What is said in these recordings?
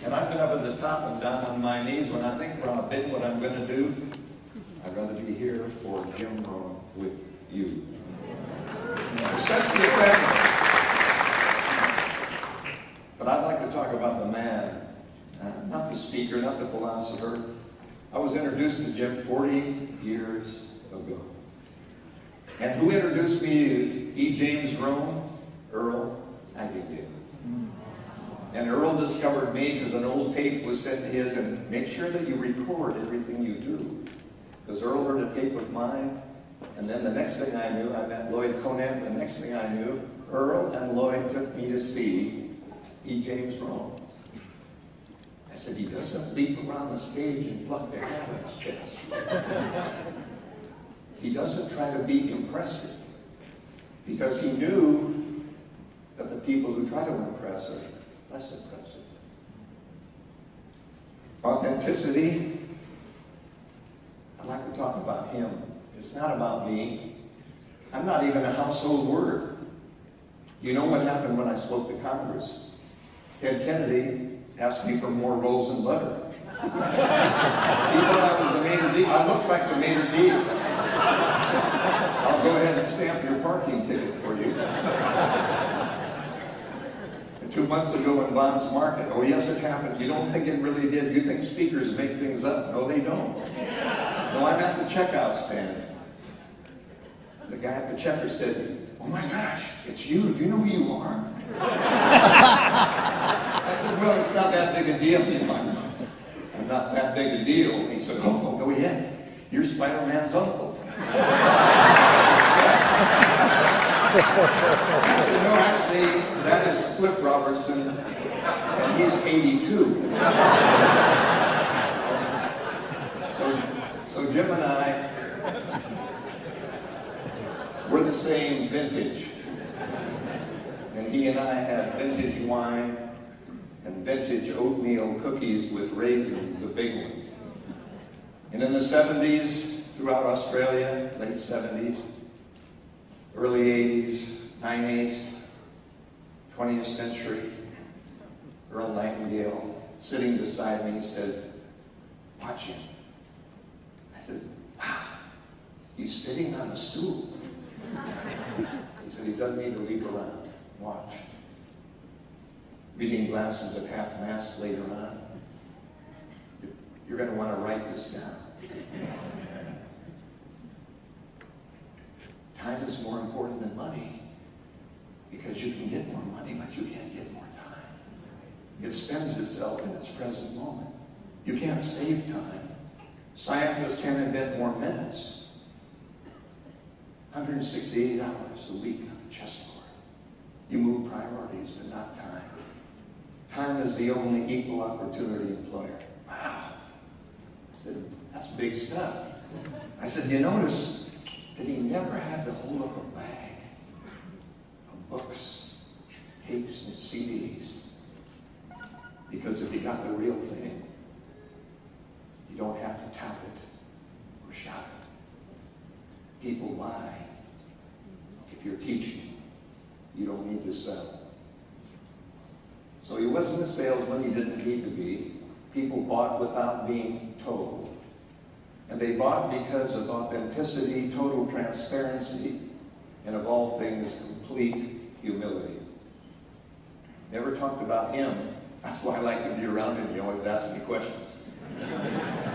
And I've been up at the top and down on my knees when I think about what I'm going to do. I'd rather be here for Jim Rohn with you. Especially the family. But I'd like to talk about the man, not the speaker, not the philosopher. I was introduced to Jim 40 years ago. And who introduced me to E. James Rohn? Earl Nightingale. And Earl discovered me because an old tape was sent to his, and make sure that you record everything you do. Because Earl heard a tape of mine, and then the next thing I knew, I met Lloyd Conant. The next thing I knew, Earl and Lloyd took me to see E. James Rohn. I said, he doesn't leap around the stage and pluck the hat on his chest. He doesn't try to be impressive, because he knew that the people who try to impress are less impressive. Authenticity, I'd like to talk about him. It's not about me. I'm not even a household word. You know what happened when I spoke to Congress? Ted Kennedy asked me for more rolls and butter. He thought I was the Mater D. I looked like the Mater D. I'll go ahead and stamp your parking ticket for you. And 2 months ago in Vaughn's Market, oh yes, it happened. You don't think it really did. You think speakers make things up. No, they don't. No, I'm at the checkout stand. The guy at the checker said, oh my gosh, it's you. Do you know who you are? I said, well, it's not that big a deal. I'm not that big a deal. He said, oh, go ahead. You're Spider-Man's uncle. I said, no, actually, that is Cliff Robertson, and he's 82. So Jim and I, we're the same vintage. And he and I have vintage wine and vintage oatmeal cookies with raisins, the big ones. And in the 70s, throughout Australia, late 70s, early 80s, 90s, 20th century, Earl Nightingale, sitting beside me, said, watch him. I said, wow, he's sitting on a stool. He said, he doesn't need to leap around. Watch. Reading glasses at half-mast later on. You're going to want to write this down. Time is more important than money, because you can get more money, but you can't get more time. It spends itself in its present moment. You can't save time. Scientists can invent more minutes. 168 hours a week on a chessboard. You move priorities, but not time. Time is the only equal opportunity employer. Wow. I said, that's big stuff. I said, you notice that he never had to hold up a bag of books, tapes, and CDs. Because if you got the real thing, you don't have to tap it or shout it. People buy. If you're teaching, you don't need to sell. So he wasn't a salesman, he didn't need to be. People bought without being told. And they bought because of authenticity, total transparency, and of all things, complete humility. Never talked about him. That's why I like to be around him. He always asks me questions.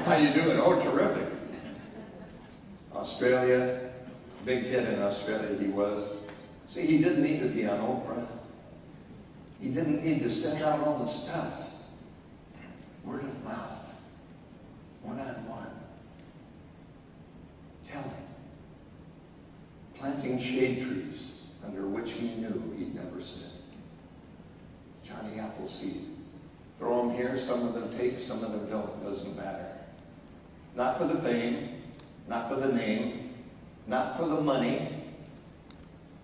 How you doing? Oh, terrific. Australia, big hit in Australia he was. See, he didn't need to be on Oprah. He didn't need to send out all the stuff. Word of mouth. One-on-one. Telling. Planting shade trees under which he knew he'd never sit. Johnny Appleseed. Throw them here, some of them take, some of them don't. Doesn't matter. Not for the fame, not for the name, not for the money.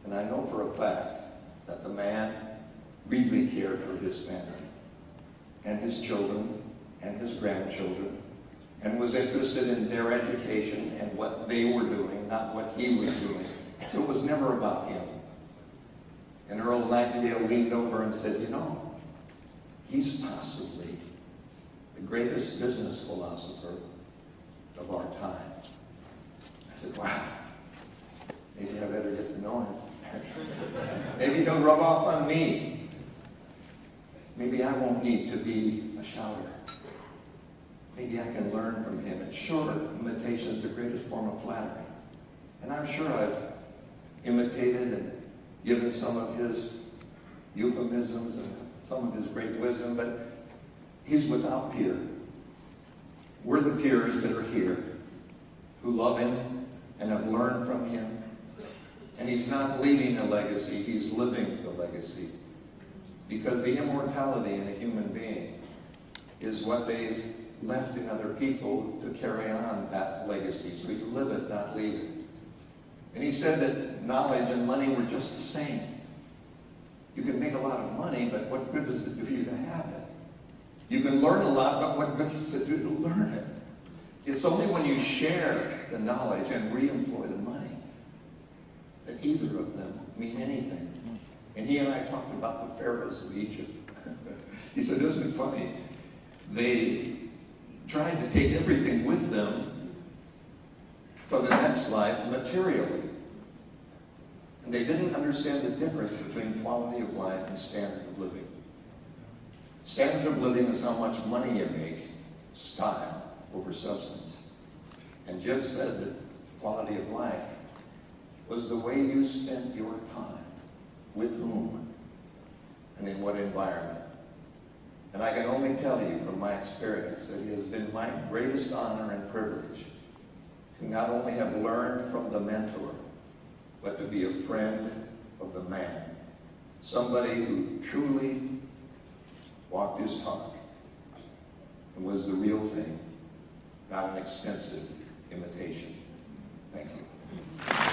And I know for a fact that the man really cared for his family and his children and his grandchildren, and was interested in their education and what they were doing, not what he was doing. So it was never about him. And Earl Nightingale leaned over and said, you know, he's possibly greatest business philosopher of our time. I said, wow, maybe I better get to know him. Maybe he'll rub off on me. Maybe I won't need to be a shouter. Maybe I can learn from him. And sure, imitation is the greatest form of flattery. And I'm sure I've imitated and given some of his euphemisms and some of his great wisdom, but he's without peer. We're the peers that are here who love him and have learned from him. And he's not leaving a legacy, he's living the legacy. Because the immortality in a human being is what they've left in other people to carry on that legacy. So you live it, not leave it. And he said that knowledge and money were just the same. You can make a lot of money, but what good does it do you to have it? You can learn a lot, but what good does it do to learn it? It's only when you share the knowledge and re-employ the money that either of them mean anything. And he and I talked about the pharaohs of Egypt. He said, isn't it funny? They tried to take everything with them for the next life materially. And they didn't understand the difference between quality of life and standard of living. Standard of living is how much money you make, style over substance. And Jim said that quality of life was the way you spent your time, with whom, and in what environment. And I can only tell you from my experience that it has been my greatest honor and privilege to not only have learned from the mentor, but to be a friend of the man. Somebody who truly walked his talk and was the real thing, not an expensive imitation. Thank you.